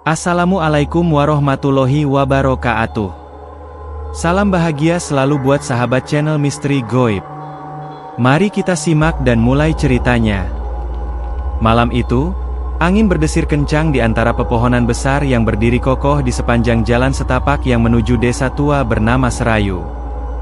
Assalamualaikum warahmatullahi wabarakatuh. Salam bahagia selalu buat sahabat channel Misteri Goib. Mari kita simak dan mulai ceritanya. Malam itu, angin berdesir kencang di antara pepohonan besar yang berdiri kokoh di sepanjang jalan setapak yang menuju desa tua bernama Serayu.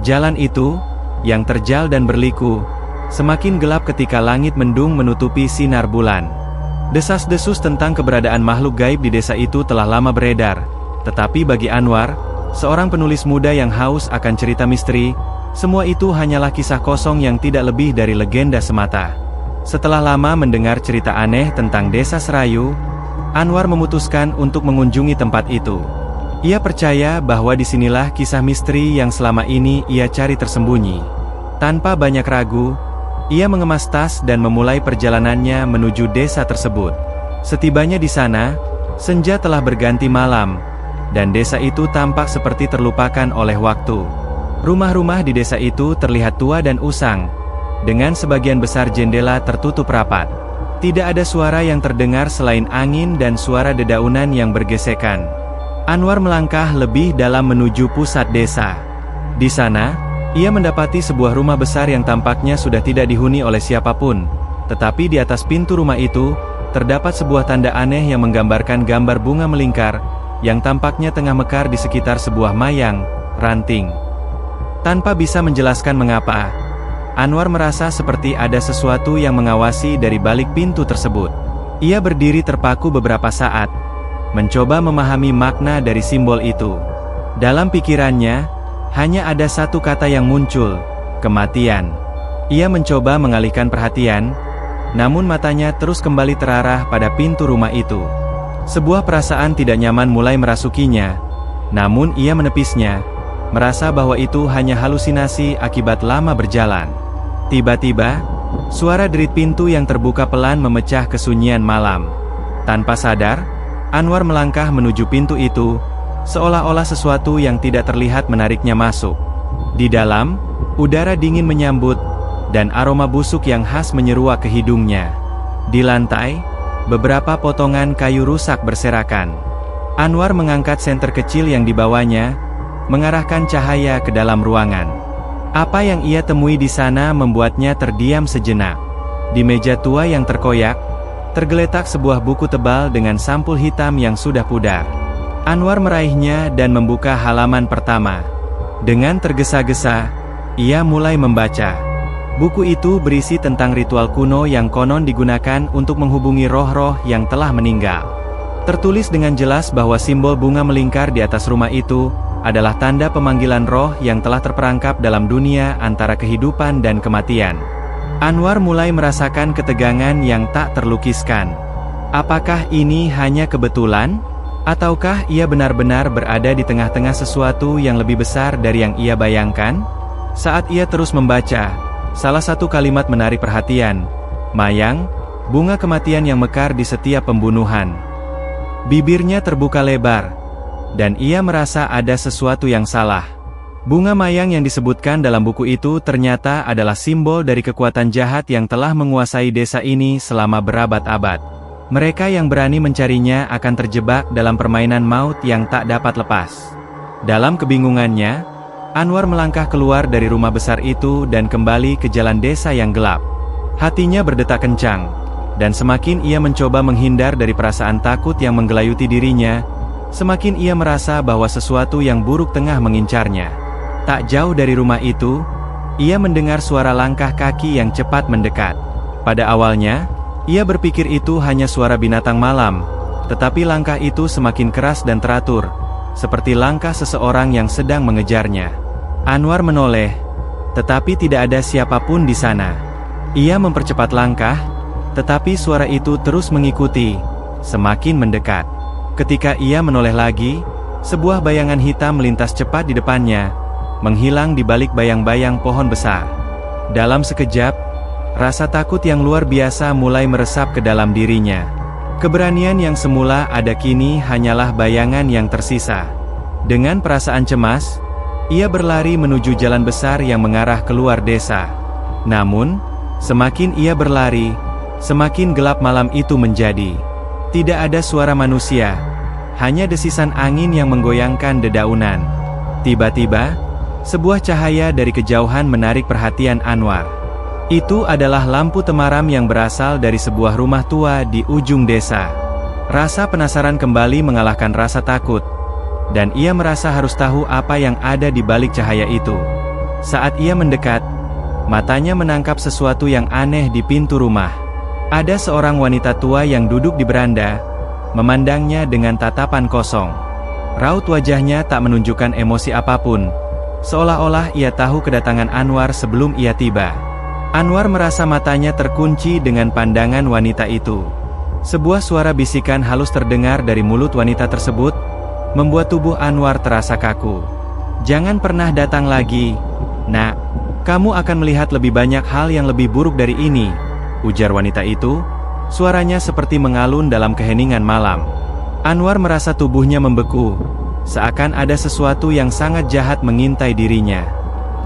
Jalan itu, yang terjal dan berliku, semakin gelap ketika langit mendung menutupi sinar bulan. Desas-desus tentang keberadaan makhluk gaib di desa itu telah lama beredar, tetapi bagi Anwar, seorang penulis muda yang haus akan cerita misteri, semua itu hanyalah kisah kosong yang tidak lebih dari legenda semata. Setelah lama mendengar cerita aneh tentang desa Serayu, Anwar memutuskan untuk mengunjungi tempat itu. Ia percaya bahwa disinilah kisah misteri yang selama ini ia cari tersembunyi. Tanpa banyak ragu, ia mengemas tas dan memulai perjalanannya menuju desa tersebut. Setibanya di sana, senja telah berganti malam, dan desa itu tampak seperti terlupakan oleh waktu. Rumah-rumah di desa itu terlihat tua dan usang, dengan sebagian besar jendela tertutup rapat. Tidak ada suara yang terdengar selain angin dan suara dedaunan yang bergesekan. Anwar melangkah lebih dalam menuju pusat desa. Di sana, ia mendapati sebuah rumah besar yang tampaknya sudah tidak dihuni oleh siapapun. Tetapi di atas pintu rumah itu, terdapat sebuah tanda aneh yang menggambarkan gambar bunga melingkar, yang tampaknya tengah mekar di sekitar sebuah mayang, ranting. Tanpa bisa menjelaskan mengapa, Anwar merasa seperti ada sesuatu yang mengawasi dari balik pintu tersebut. Ia berdiri terpaku beberapa saat, mencoba memahami makna dari simbol itu. Dalam pikirannya, hanya ada satu kata yang muncul, kematian. Ia mencoba mengalihkan perhatian, namun matanya terus kembali terarah pada pintu rumah itu. Sebuah perasaan tidak nyaman mulai merasukinya, namun ia menepisnya, merasa bahwa itu hanya halusinasi akibat lama berjalan. Tiba-tiba, suara derit pintu yang terbuka pelan memecah kesunyian malam. Tanpa sadar, Anwar melangkah menuju pintu itu, seolah-olah sesuatu yang tidak terlihat menariknya masuk. Di dalam, udara dingin menyambut, dan aroma busuk yang khas menyeruak ke hidungnya. Di lantai, beberapa potongan kayu rusak berserakan. Anwar mengangkat senter kecil yang dibawanya, mengarahkan cahaya ke dalam ruangan. Apa yang ia temui di sana membuatnya terdiam sejenak. Di meja tua yang terkoyak, tergeletak sebuah buku tebal dengan sampul hitam yang sudah pudar. Anwar meraihnya dan membuka halaman pertama. Dengan tergesa-gesa, ia mulai membaca. Buku itu berisi tentang ritual kuno yang konon digunakan untuk menghubungi roh-roh yang telah meninggal. Tertulis dengan jelas bahwa simbol bunga melingkar di atas rumah itu adalah tanda pemanggilan roh yang telah terperangkap dalam dunia antara kehidupan dan kematian. Anwar mulai merasakan ketegangan yang tak terlukiskan. Apakah ini hanya kebetulan? Ataukah ia benar-benar berada di tengah-tengah sesuatu yang lebih besar dari yang ia bayangkan? Saat ia terus membaca, salah satu kalimat menarik perhatian. Mayang, bunga kematian yang mekar di setiap pembunuhan. Bibirnya terbuka lebar, dan ia merasa ada sesuatu yang salah. Bunga mayang yang disebutkan dalam buku itu ternyata adalah simbol dari kekuatan jahat yang telah menguasai desa ini selama berabad-abad. Mereka yang berani mencarinya akan terjebak dalam permainan maut yang tak dapat lepas. Dalam kebingungannya, Anwar melangkah keluar dari rumah besar itu dan kembali ke jalan desa yang gelap. Hatinya berdetak kencang, dan semakin ia mencoba menghindar dari perasaan takut yang menggelayuti dirinya, semakin ia merasa bahwa sesuatu yang buruk tengah mengincarnya. Tak jauh dari rumah itu, ia mendengar suara langkah kaki yang cepat mendekat. Pada awalnya, ia berpikir itu hanya suara binatang malam, tetapi langkah itu semakin keras dan teratur, seperti langkah seseorang yang sedang mengejarnya. Anwar menoleh, tetapi tidak ada siapapun di sana. Ia mempercepat langkah, tetapi suara itu terus mengikuti, semakin mendekat. Ketika ia menoleh lagi, sebuah bayangan hitam melintas cepat di depannya, menghilang di balik bayang-bayang pohon besar. Dalam sekejap, rasa takut yang luar biasa mulai meresap ke dalam dirinya. Keberanian yang semula ada kini hanyalah bayangan yang tersisa. Dengan perasaan cemas, ia berlari menuju jalan besar yang mengarah keluar desa. Namun, semakin ia berlari, semakin gelap malam itu menjadi. Tidak ada suara manusia, hanya desisan angin yang menggoyangkan dedaunan. Tiba-tiba, sebuah cahaya dari kejauhan menarik perhatian Anwar. Itu adalah lampu temaram yang berasal dari sebuah rumah tua di ujung desa. Rasa penasaran kembali mengalahkan rasa takut, dan ia merasa harus tahu apa yang ada di balik cahaya itu. Saat ia mendekat, matanya menangkap sesuatu yang aneh di pintu rumah. Ada seorang wanita tua yang duduk di beranda, memandangnya dengan tatapan kosong. Raut wajahnya tak menunjukkan emosi apapun, seolah-olah ia tahu kedatangan Anwar sebelum ia tiba. Anwar merasa matanya terkunci dengan pandangan wanita itu. Sebuah suara bisikan halus terdengar dari mulut wanita tersebut, membuat tubuh Anwar terasa kaku. "Jangan pernah datang lagi, Nak. Kamu akan melihat lebih banyak hal yang lebih buruk dari ini," ujar wanita itu. Suaranya seperti mengalun dalam keheningan malam. Anwar merasa tubuhnya membeku, seakan ada sesuatu yang sangat jahat mengintai dirinya.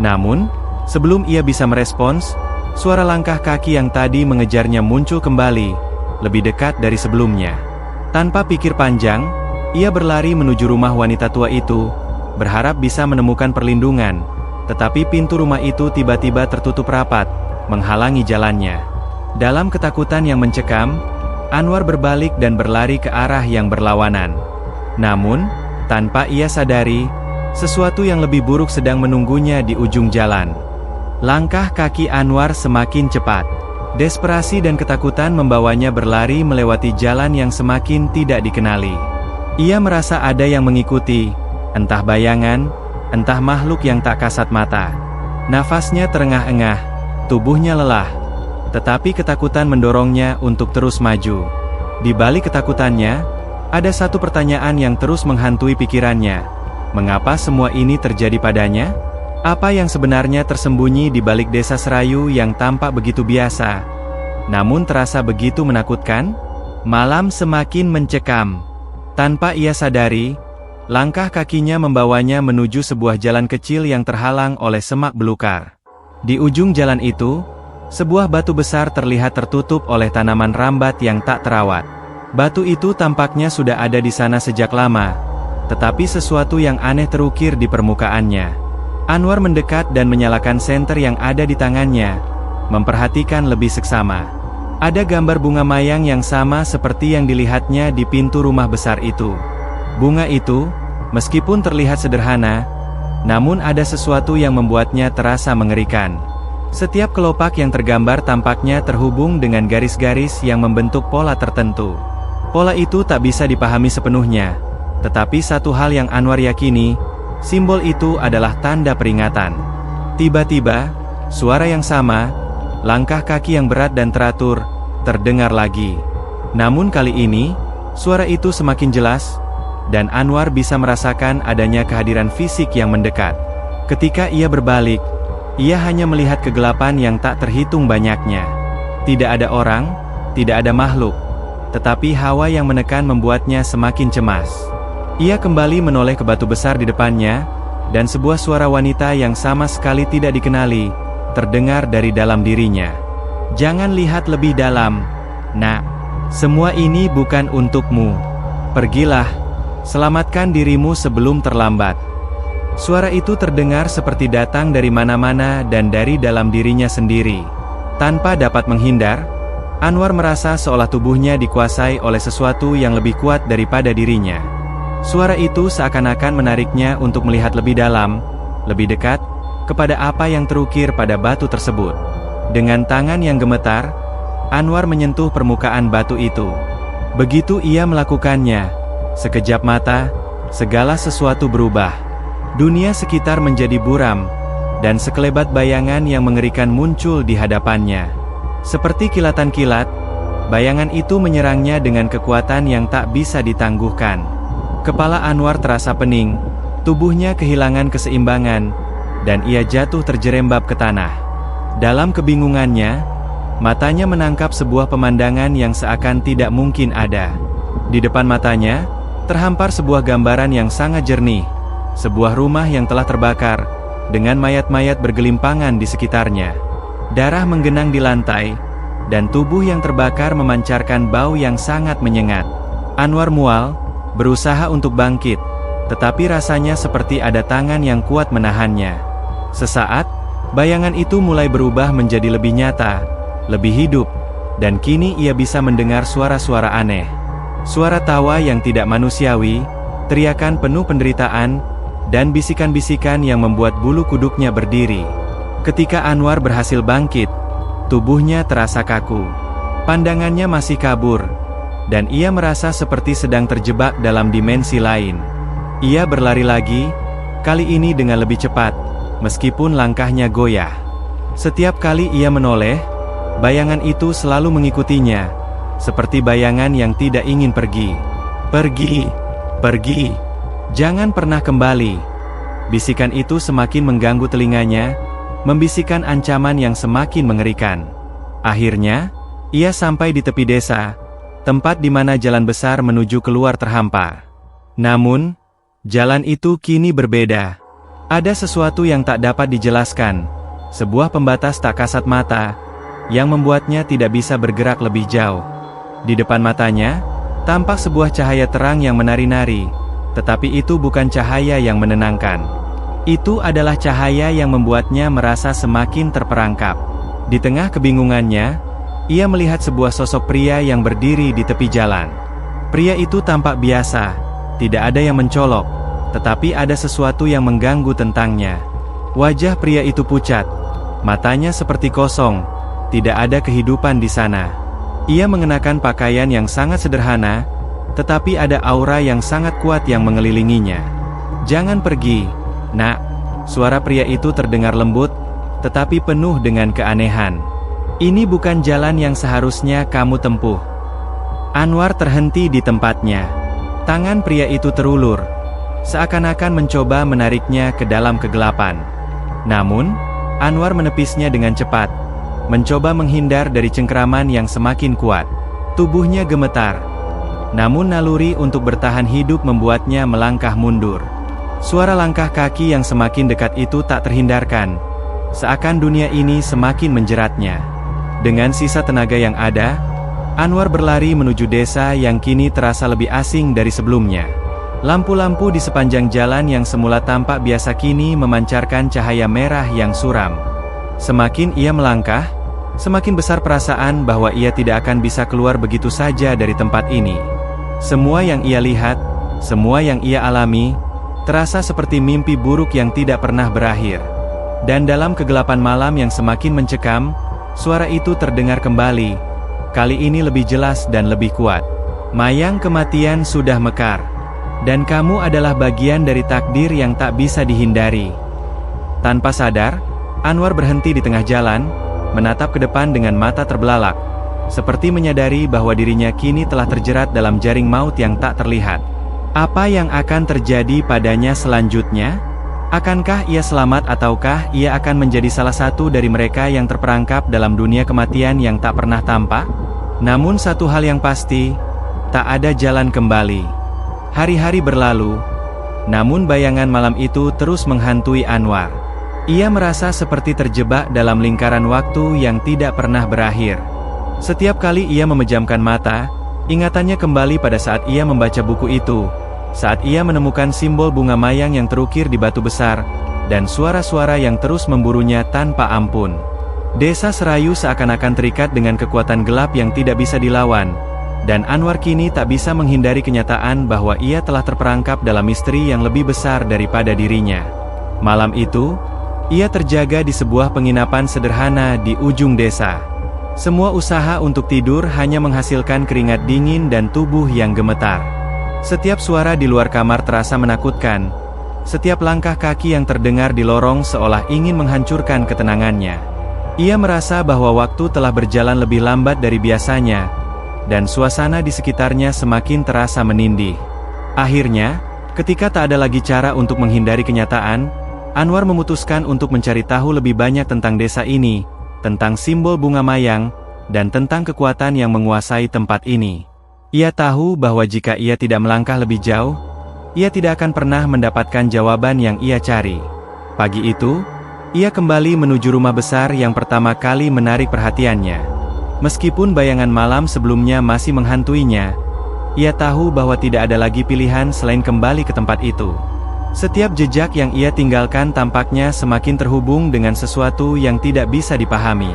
Namun, sebelum ia bisa merespons, suara langkah kaki yang tadi mengejarnya muncul kembali, lebih dekat dari sebelumnya. Tanpa pikir panjang, ia berlari menuju rumah wanita tua itu, berharap bisa menemukan perlindungan. Tetapi pintu rumah itu tiba-tiba tertutup rapat, menghalangi jalannya. Dalam ketakutan yang mencekam, Anwar berbalik dan berlari ke arah yang berlawanan. Namun, tanpa ia sadari, sesuatu yang lebih buruk sedang menunggunya di ujung jalan. Langkah kaki Anwar semakin cepat. Desperasi dan ketakutan membawanya berlari melewati jalan yang semakin tidak dikenali. Ia merasa ada yang mengikuti, entah bayangan, entah makhluk yang tak kasat mata. Nafasnya terengah-engah, tubuhnya lelah. Tetapi ketakutan mendorongnya untuk terus maju. Di balik ketakutannya, ada satu pertanyaan yang terus menghantui pikirannya. Mengapa semua ini terjadi padanya? Apa yang sebenarnya tersembunyi di balik desa Serayu yang tampak begitu biasa, namun terasa begitu menakutkan? Malam semakin mencekam. Tanpa ia sadari, langkah kakinya membawanya menuju sebuah jalan kecil yang terhalang oleh semak belukar. Di ujung jalan itu, sebuah batu besar terlihat tertutup oleh tanaman rambat yang tak terawat. Batu itu tampaknya sudah ada di sana sejak lama, tetapi sesuatu yang aneh terukir di permukaannya. Anwar mendekat dan menyalakan senter yang ada di tangannya, memperhatikan lebih seksama. Ada gambar bunga mayang yang sama seperti yang dilihatnya di pintu rumah besar itu. Bunga itu, meskipun terlihat sederhana, namun ada sesuatu yang membuatnya terasa mengerikan. Setiap kelopak yang tergambar tampaknya terhubung dengan garis-garis yang membentuk pola tertentu. Pola itu tak bisa dipahami sepenuhnya, tetapi satu hal yang Anwar yakini, simbol itu adalah tanda peringatan. Tiba-tiba, suara yang sama, langkah kaki yang berat dan teratur, terdengar lagi. Namun kali ini, suara itu semakin jelas, dan Anwar bisa merasakan adanya kehadiran fisik yang mendekat. Ketika ia berbalik, ia hanya melihat kegelapan yang tak terhitung banyaknya. Tidak ada orang, tidak ada makhluk, tetapi hawa yang menekan membuatnya semakin cemas. Ia kembali menoleh ke batu besar di depannya, dan sebuah suara wanita yang sama sekali tidak dikenali, terdengar dari dalam dirinya. "Jangan lihat lebih dalam, Nak. Semua ini bukan untukmu. Pergilah, selamatkan dirimu sebelum terlambat." Suara itu terdengar seperti datang dari mana-mana dan dari dalam dirinya sendiri. Tanpa dapat menghindar, Anwar merasa seolah tubuhnya dikuasai oleh sesuatu yang lebih kuat daripada dirinya. Suara itu seakan-akan menariknya untuk melihat lebih dalam, lebih dekat, kepada apa yang terukir pada batu tersebut. Dengan tangan yang gemetar, Anwar menyentuh permukaan batu itu. Begitu ia melakukannya, sekejap mata, segala sesuatu berubah. Dunia sekitar menjadi buram, dan sekelebat bayangan yang mengerikan muncul di hadapannya. Seperti kilatan kilat, bayangan itu menyerangnya dengan kekuatan yang tak bisa ditangguhkan. Kepala Anwar terasa pening, tubuhnya kehilangan keseimbangan, dan ia jatuh terjerembab ke tanah. Dalam kebingungannya, matanya menangkap sebuah pemandangan yang seakan tidak mungkin ada. Di depan matanya, terhampar sebuah gambaran yang sangat jernih. Sebuah rumah yang telah terbakar, dengan mayat-mayat bergelimpangan di sekitarnya. Darah menggenang di lantai, dan tubuh yang terbakar memancarkan bau yang sangat menyengat. Anwar mual, berusaha untuk bangkit, tetapi rasanya seperti ada tangan yang kuat menahannya. Sesaat, bayangan itu mulai berubah menjadi lebih nyata, lebih hidup, dan kini ia bisa mendengar suara-suara aneh. Suara tawa yang tidak manusiawi, teriakan penuh penderitaan, dan bisikan-bisikan yang membuat bulu kuduknya berdiri. Ketika Anwar berhasil bangkit, tubuhnya terasa kaku. Pandangannya masih kabur, dan ia merasa seperti sedang terjebak dalam dimensi lain. Ia berlari lagi, kali ini dengan lebih cepat, meskipun langkahnya goyah. Setiap kali ia menoleh, bayangan itu selalu mengikutinya, seperti bayangan yang tidak ingin pergi. Pergi, pergi, jangan pernah kembali. Bisikan itu semakin mengganggu telinganya, membisikkan ancaman yang semakin mengerikan. Akhirnya, ia sampai di tepi desa, tempat di mana jalan besar menuju keluar terhampar. Namun, jalan itu kini berbeda. Ada sesuatu yang tak dapat dijelaskan, sebuah pembatas tak kasat mata, yang membuatnya tidak bisa bergerak lebih jauh. Di depan matanya, tampak sebuah cahaya terang yang menari-nari, tetapi itu bukan cahaya yang menenangkan. Itu adalah cahaya yang membuatnya merasa semakin terperangkap. Di tengah kebingungannya, ia melihat sebuah sosok pria yang berdiri di tepi jalan. Pria itu tampak biasa, tidak ada yang mencolok, tetapi ada sesuatu yang mengganggu tentangnya. Wajah pria itu pucat, matanya seperti kosong, tidak ada kehidupan di sana. Ia mengenakan pakaian yang sangat sederhana, tetapi ada aura yang sangat kuat yang mengelilinginya. "Jangan pergi, Nak." Suara pria itu terdengar lembut, tetapi penuh dengan keanehan. "Ini bukan jalan yang seharusnya kamu tempuh." Anwar terhenti di tempatnya. Tangan pria itu terulur, seakan-akan mencoba menariknya ke dalam kegelapan. Namun, Anwar menepisnya dengan cepat, mencoba menghindar dari cengkeraman yang semakin kuat. Tubuhnya gemetar, namun naluri untuk bertahan hidup membuatnya melangkah mundur. Suara langkah kaki yang semakin dekat itu tak terhindarkan, seakan dunia ini semakin menjeratnya. Dengan sisa tenaga yang ada, Anwar berlari menuju desa yang kini terasa lebih asing dari sebelumnya. Lampu-lampu di sepanjang jalan yang semula tampak biasa kini memancarkan cahaya merah yang suram. Semakin ia melangkah, semakin besar perasaan bahwa ia tidak akan bisa keluar begitu saja dari tempat ini. Semua yang ia lihat, semua yang ia alami, terasa seperti mimpi buruk yang tidak pernah berakhir. Dan dalam kegelapan malam yang semakin mencekam, suara itu terdengar kembali, kali ini lebih jelas dan lebih kuat. "Mayang kematian sudah mekar, dan kamu adalah bagian dari takdir yang tak bisa dihindari." Tanpa sadar, Anwar berhenti di tengah jalan, menatap ke depan dengan mata terbelalak, seperti menyadari bahwa dirinya kini telah terjerat dalam jaring maut yang tak terlihat. Apa yang akan terjadi padanya selanjutnya? Akankah ia selamat ataukah ia akan menjadi salah satu dari mereka yang terperangkap dalam dunia kematian yang tak pernah tampak? Namun satu hal yang pasti, tak ada jalan kembali. Hari-hari berlalu, namun bayangan malam itu terus menghantui Anwar. Ia merasa seperti terjebak dalam lingkaran waktu yang tidak pernah berakhir. Setiap kali ia memejamkan mata, ingatannya kembali pada saat ia membaca buku itu, saat ia menemukan simbol bunga mayang yang terukir di batu besar, dan suara-suara yang terus memburunya tanpa ampun. Desa Serayu seakan-akan terikat dengan kekuatan gelap yang tidak bisa dilawan, dan Anwar kini tak bisa menghindari kenyataan bahwa ia telah terperangkap dalam misteri yang lebih besar daripada dirinya. Malam itu, ia terjaga di sebuah penginapan sederhana di ujung desa. Semua usaha untuk tidur hanya menghasilkan keringat dingin dan tubuh yang gemetar. Setiap suara di luar kamar terasa menakutkan. Setiap langkah kaki yang terdengar di lorong seolah ingin menghancurkan ketenangannya. Ia merasa bahwa waktu telah berjalan lebih lambat dari biasanya, dan suasana di sekitarnya semakin terasa menindih. Akhirnya, ketika tak ada lagi cara untuk menghindari kenyataan, Anwar memutuskan untuk mencari tahu lebih banyak tentang desa ini, tentang simbol bunga mayang, dan tentang kekuatan yang menguasai tempat ini. Ia tahu bahwa jika ia tidak melangkah lebih jauh, ia tidak akan pernah mendapatkan jawaban yang ia cari. Pagi itu, ia kembali menuju rumah besar yang pertama kali menarik perhatiannya. Meskipun bayangan malam sebelumnya masih menghantuinya, Ia tahu bahwa tidak ada lagi pilihan selain kembali ke tempat itu. Setiap jejak yang ia tinggalkan tampaknya semakin terhubung dengan sesuatu yang tidak bisa dipahami.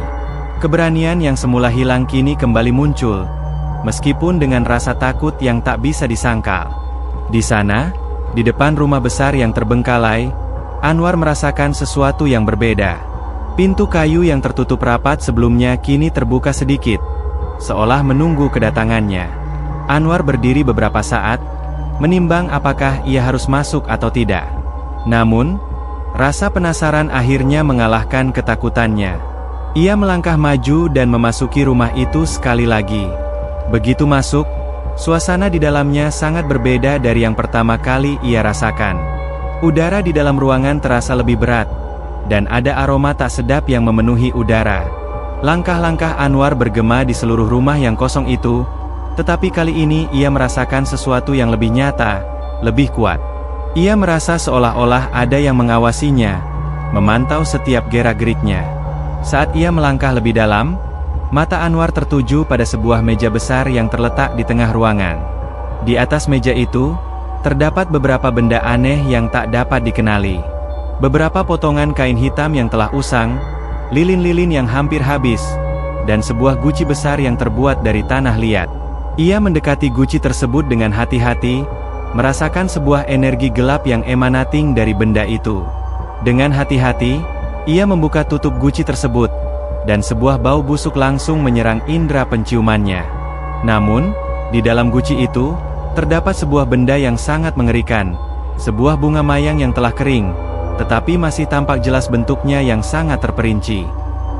Keberanian yang semula hilang kini kembali muncul, meskipun dengan rasa takut yang tak bisa disangkal. Di sana, di depan rumah besar yang terbengkalai, Anwar merasakan sesuatu yang berbeda. Pintu kayu yang tertutup rapat sebelumnya kini terbuka sedikit, seolah menunggu kedatangannya. Anwar berdiri beberapa saat, menimbang apakah ia harus masuk atau tidak. Namun, rasa penasaran akhirnya mengalahkan ketakutannya. Ia melangkah maju dan memasuki rumah itu sekali lagi. Begitu masuk, suasana di dalamnya sangat berbeda dari yang pertama kali ia rasakan. Udara di dalam ruangan terasa lebih berat, dan ada aroma tak sedap yang memenuhi udara. Langkah-langkah Anwar bergema di seluruh rumah yang kosong itu, tetapi kali ini ia merasakan sesuatu yang lebih nyata, lebih kuat. Ia merasa seolah-olah ada yang mengawasinya, memantau setiap gerak-geriknya. Saat ia melangkah lebih dalam, mata Anwar tertuju pada sebuah meja besar yang terletak di tengah ruangan. Di atas meja itu, terdapat beberapa benda aneh yang tak dapat dikenali. Beberapa potongan kain hitam yang telah usang, lilin-lilin yang hampir habis, dan sebuah guci besar yang terbuat dari tanah liat. Ia mendekati guci tersebut dengan hati-hati, merasakan sebuah energi gelap yang emanating dari benda itu. Dengan hati-hati, ia membuka tutup guci tersebut, dan sebuah bau busuk langsung menyerang indera penciumannya. Namun, di dalam guci itu, terdapat sebuah benda yang sangat mengerikan, sebuah bunga mayang yang telah kering, tetapi masih tampak jelas bentuknya yang sangat terperinci.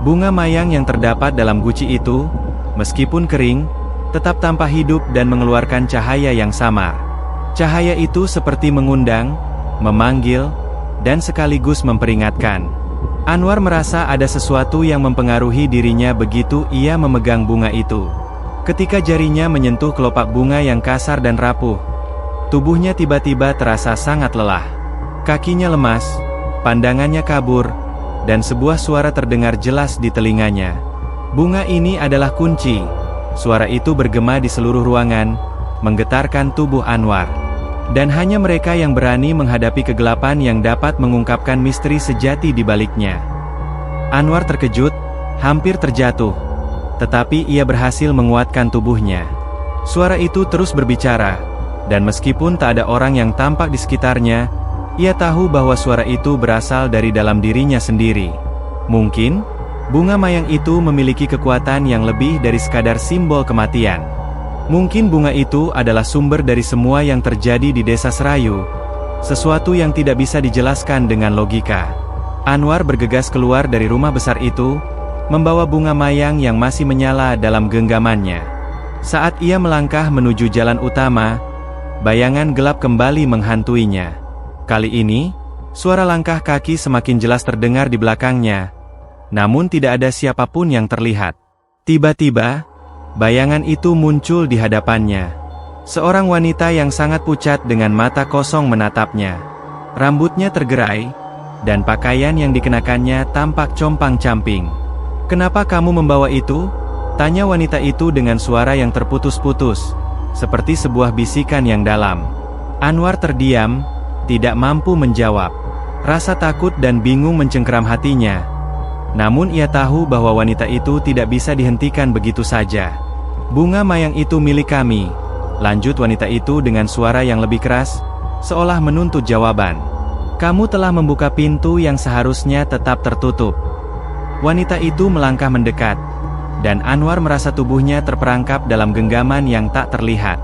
Bunga mayang yang terdapat dalam guci itu, meskipun kering, tetap tampak hidup dan mengeluarkan cahaya yang samar. Cahaya itu seperti mengundang, memanggil, dan sekaligus memperingatkan. Anwar merasa ada sesuatu yang mempengaruhi dirinya begitu ia memegang bunga itu. Ketika jarinya menyentuh kelopak bunga yang kasar dan rapuh, tubuhnya tiba-tiba terasa sangat lelah. Kakinya lemas, pandangannya kabur, dan sebuah suara terdengar jelas di telinganya. Bunga ini adalah kunci. Suara itu bergema di seluruh ruangan, menggetarkan tubuh Anwar. Dan hanya mereka yang berani menghadapi kegelapan yang dapat mengungkapkan misteri sejati di baliknya. Anwar terkejut, hampir terjatuh. Tetapi ia berhasil menguatkan tubuhnya. Suara itu terus berbicara, dan meskipun tak ada orang yang tampak di sekitarnya, ia tahu bahwa suara itu berasal dari dalam dirinya sendiri. Mungkin, bunga mayang itu memiliki kekuatan yang lebih dari sekadar simbol kematian. Mungkin bunga itu adalah sumber dari semua yang terjadi di desa Serayu, sesuatu yang tidak bisa dijelaskan dengan logika. Anwar bergegas keluar dari rumah besar itu, membawa bunga mayang yang masih menyala dalam genggamannya. Saat ia melangkah menuju jalan utama, bayangan gelap kembali menghantuinya. Kali ini, suara langkah kaki semakin jelas terdengar di belakangnya, namun tidak ada siapapun yang terlihat. Tiba-tiba, bayangan itu muncul di hadapannya. Seorang wanita yang sangat pucat dengan mata kosong menatapnya. Rambutnya tergerai, dan pakaian yang dikenakannya tampak compang-camping. "Kenapa kamu membawa itu?" tanya wanita itu dengan suara yang terputus-putus, seperti sebuah bisikan yang dalam. Anwar terdiam, tidak mampu menjawab. Rasa takut dan bingung mencengkeram hatinya. Namun ia tahu bahwa wanita itu tidak bisa dihentikan begitu saja. "Bunga mayang itu milik kami," lanjut wanita itu dengan suara yang lebih keras, seolah menuntut jawaban. "Kamu telah membuka pintu yang seharusnya tetap tertutup." Wanita itu melangkah mendekat, dan Anwar merasa tubuhnya terperangkap dalam genggaman yang tak terlihat.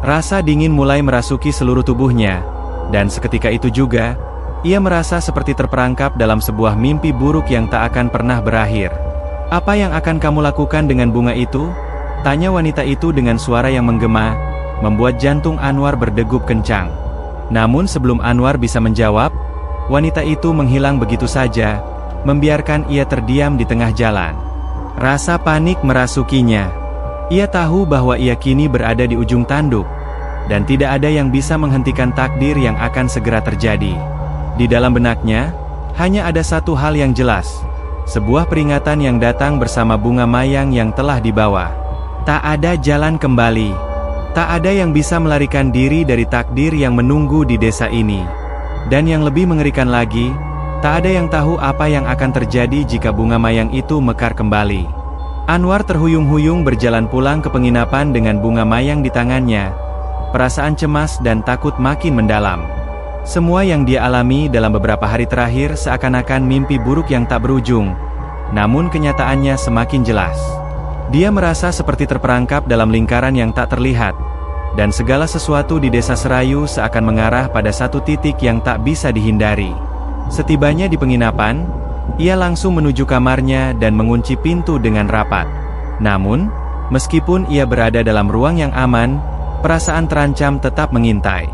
Rasa dingin mulai merasuki seluruh tubuhnya, dan seketika itu juga, ia merasa seperti terperangkap dalam sebuah mimpi buruk yang tak akan pernah berakhir. "Apa yang akan kamu lakukan dengan bunga itu?" tanya wanita itu dengan suara yang menggema, membuat jantung Anwar berdegup kencang. Namun sebelum Anwar bisa menjawab, wanita itu menghilang begitu saja, membiarkan ia terdiam di tengah jalan. Rasa panik merasukinya. Ia tahu bahwa ia kini berada di ujung tanduk, dan tidak ada yang bisa menghentikan takdir yang akan segera terjadi. Di dalam benaknya, hanya ada satu hal yang jelas. Sebuah peringatan yang datang bersama bunga mayang yang telah dibawa. Tak ada jalan kembali. Tak ada yang bisa melarikan diri dari takdir yang menunggu di desa ini. Dan yang lebih mengerikan lagi, tak ada yang tahu apa yang akan terjadi jika bunga mayang itu mekar kembali. Anwar terhuyung-huyung berjalan pulang ke penginapan dengan bunga mayang di tangannya. Perasaan cemas dan takut makin mendalam. Semua yang dia alami dalam beberapa hari terakhir seakan-akan mimpi buruk yang tak berujung. Namun kenyataannya semakin jelas. Dia merasa seperti terperangkap dalam lingkaran yang tak terlihat. Dan segala sesuatu di desa Serayu seakan mengarah pada satu titik yang tak bisa dihindari. Setibanya di penginapan, ia langsung menuju kamarnya dan mengunci pintu dengan rapat. Namun, meskipun ia berada dalam ruang yang aman, perasaan terancam tetap mengintai.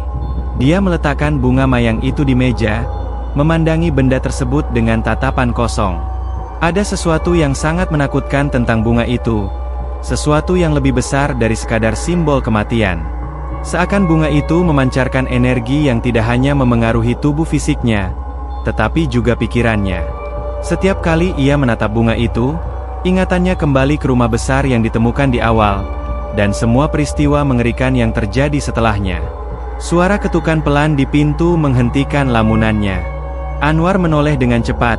Dia meletakkan bunga mayang itu di meja, memandangi benda tersebut dengan tatapan kosong. Ada sesuatu yang sangat menakutkan tentang bunga itu. Sesuatu yang lebih besar dari sekadar simbol kematian. Seakan bunga itu memancarkan energi yang tidak hanya memengaruhi tubuh fisiknya, tetapi juga pikirannya. Setiap kali ia menatap bunga itu, ingatannya kembali ke rumah besar yang ditemukan di awal, dan semua peristiwa mengerikan yang terjadi setelahnya. Suara ketukan pelan di pintu menghentikan lamunannya. Anwar menoleh dengan cepat.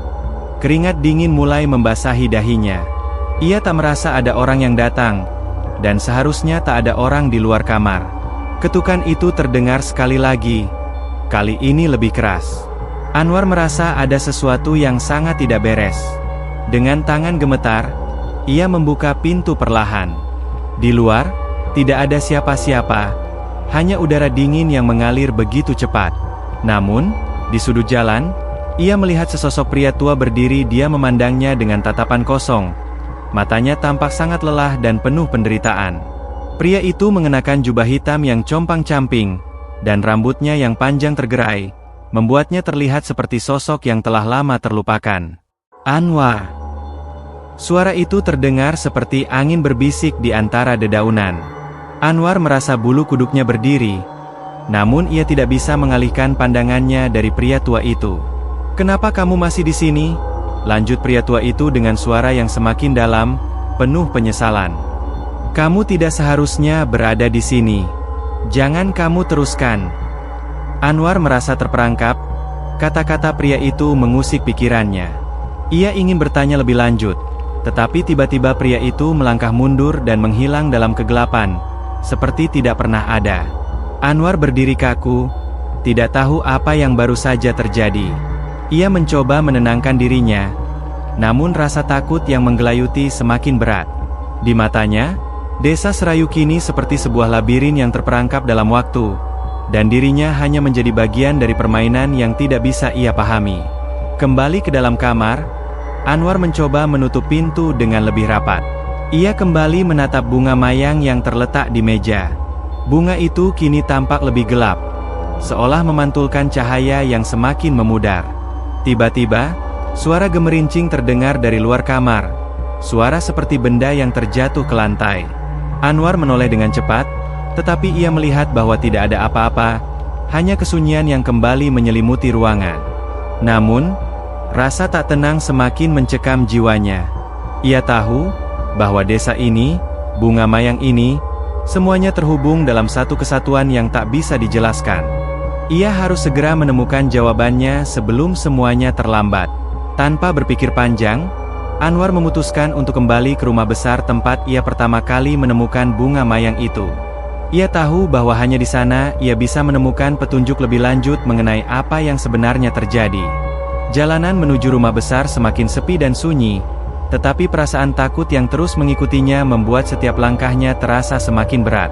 Keringat dingin mulai membasahi dahinya. Ia tak merasa ada orang yang datang, dan seharusnya tak ada orang di luar kamar. Ketukan itu terdengar sekali lagi. Kali ini lebih keras. Anwar merasa ada sesuatu yang sangat tidak beres. Dengan tangan gemetar, ia membuka pintu perlahan. Di luar, tidak ada siapa-siapa, hanya udara dingin yang mengalir begitu cepat. Namun, di sudut jalan, ia melihat sesosok pria tua berdiri. Dia memandangnya dengan tatapan kosong. Matanya tampak sangat lelah dan penuh penderitaan. Pria itu mengenakan jubah hitam yang compang-camping, dan rambutnya yang panjang tergerai, membuatnya terlihat seperti sosok yang telah lama terlupakan. Anwar. Suara itu terdengar seperti angin berbisik di antara dedaunan. Anwar merasa bulu kuduknya berdiri, namun ia tidak bisa mengalihkan pandangannya dari pria tua itu. "Kenapa kamu masih di sini?" lanjut pria tua itu dengan suara yang semakin dalam, penuh penyesalan. "Kamu tidak seharusnya berada di sini. Jangan kamu teruskan." Anwar merasa terperangkap. Kata-kata pria itu mengusik pikirannya. Ia ingin bertanya lebih lanjut, tetapi tiba-tiba pria itu melangkah mundur dan menghilang dalam kegelapan, seperti tidak pernah ada. Anwar berdiri kaku, tidak tahu apa yang baru saja terjadi. Ia mencoba menenangkan dirinya, namun rasa takut yang menggelayuti semakin berat. Di matanya, desa Serayu kini seperti sebuah labirin yang terperangkap dalam waktu, dan dirinya hanya menjadi bagian dari permainan yang tidak bisa ia pahami. Kembali ke dalam kamar, Anwar mencoba menutup pintu dengan lebih rapat. Ia kembali menatap bunga mayang yang terletak di meja. Bunga itu kini tampak lebih gelap, seolah memantulkan cahaya yang semakin memudar. Tiba-tiba, suara gemerincing terdengar dari luar kamar. Suara seperti benda yang terjatuh ke lantai. Anwar menoleh dengan cepat, tetapi ia melihat bahwa tidak ada apa-apa, hanya kesunyian yang kembali menyelimuti ruangan. Namun, rasa tak tenang semakin mencekam jiwanya. Ia tahu bahwa desa ini, bunga mayang ini, semuanya terhubung dalam satu kesatuan yang tak bisa dijelaskan. Ia harus segera menemukan jawabannya sebelum semuanya terlambat. Tanpa berpikir panjang, Anwar memutuskan untuk kembali ke rumah besar tempat ia pertama kali menemukan bunga mayang itu. Ia tahu bahwa hanya di sana ia bisa menemukan petunjuk lebih lanjut mengenai apa yang sebenarnya terjadi. Jalanan menuju rumah besar semakin sepi dan sunyi, tetapi perasaan takut yang terus mengikutinya membuat setiap langkahnya terasa semakin berat.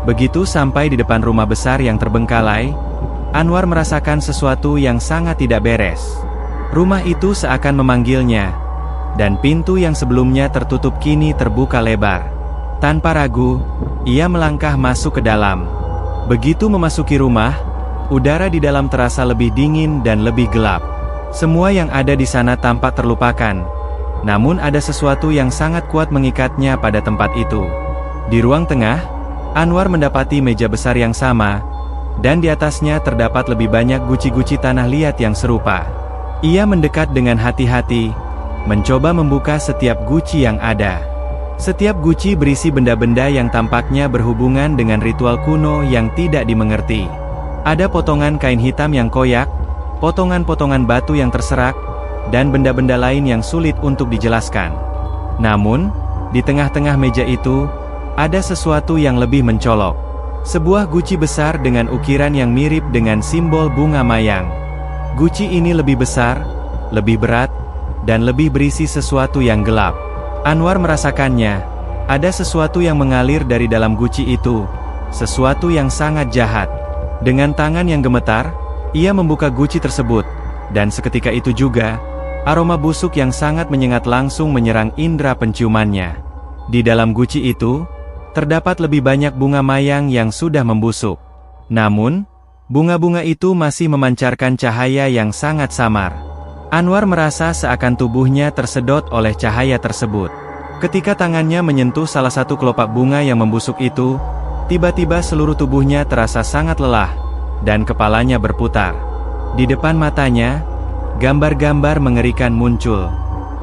Begitu sampai di depan rumah besar yang terbengkalai, Anwar merasakan sesuatu yang sangat tidak beres. Rumah itu seakan memanggilnya, dan pintu yang sebelumnya tertutup kini terbuka lebar. Tanpa ragu, ia melangkah masuk ke dalam. Begitu memasuki rumah, udara di dalam terasa lebih dingin dan lebih gelap. Semua yang ada di sana tampak terlupakan, namun ada sesuatu yang sangat kuat mengikatnya pada tempat itu. Di ruang tengah, Anwar mendapati meja besar yang sama, dan di atasnya terdapat lebih banyak guci-guci tanah liat yang serupa. Ia mendekat dengan hati-hati, mencoba membuka setiap guci yang ada. Setiap guci berisi benda-benda yang tampaknya berhubungan dengan ritual kuno yang tidak dimengerti. Ada potongan kain hitam yang koyak, potongan-potongan batu yang terserak, dan benda-benda lain yang sulit untuk dijelaskan. Namun, di tengah-tengah meja itu, ada sesuatu yang lebih mencolok. Sebuah guci besar dengan ukiran yang mirip dengan simbol bunga mayang. Guci ini lebih besar, lebih berat, dan lebih berisi sesuatu yang gelap. Anwar merasakannya, ada sesuatu yang mengalir dari dalam guci itu, sesuatu yang sangat jahat. Dengan tangan yang gemetar, ia membuka guci tersebut, dan seketika itu juga, aroma busuk yang sangat menyengat langsung menyerang indera penciumannya. Di dalam guci itu, terdapat lebih banyak bunga mayang yang sudah membusuk. Namun, bunga-bunga itu masih memancarkan cahaya yang sangat samar. Anwar merasa seakan tubuhnya tersedot oleh cahaya tersebut. Ketika tangannya menyentuh salah satu kelopak bunga yang membusuk itu, tiba-tiba seluruh tubuhnya terasa sangat lelah, dan kepalanya berputar. Di depan matanya, gambar-gambar mengerikan muncul.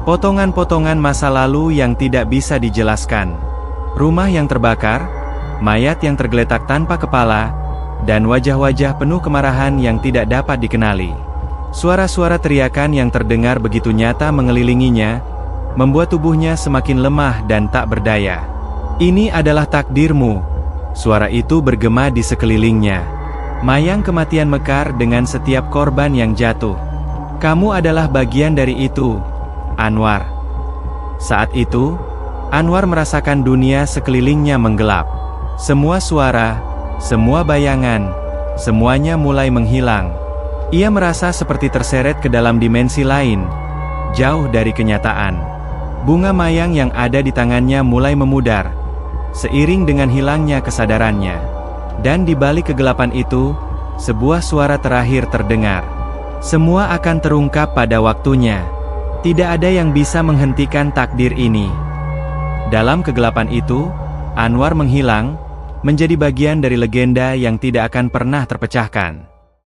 Potongan-potongan masa lalu yang tidak bisa dijelaskan. Rumah yang terbakar, mayat yang tergeletak tanpa kepala, dan wajah-wajah penuh kemarahan yang tidak dapat dikenali. Suara-suara teriakan yang terdengar begitu nyata mengelilinginya, membuat tubuhnya semakin lemah dan tak berdaya. "Ini adalah takdirmu." Suara itu bergema di sekelilingnya. Mayang kematian mekar dengan setiap korban yang jatuh. "Kamu adalah bagian dari itu, Anwar." Saat itu, Anwar merasakan dunia sekelilingnya menggelap. Semua suara, semua bayangan, semuanya mulai menghilang. Ia merasa seperti terseret ke dalam dimensi lain, jauh dari kenyataan. Bunga mayang yang ada di tangannya mulai memudar, seiring dengan hilangnya kesadarannya. Dan di balik kegelapan itu, sebuah suara terakhir terdengar. "Semua akan terungkap pada waktunya. Tidak ada yang bisa menghentikan takdir ini." Dalam kegelapan itu, Anwar menghilang, menjadi bagian dari legenda yang tidak akan pernah terpecahkan.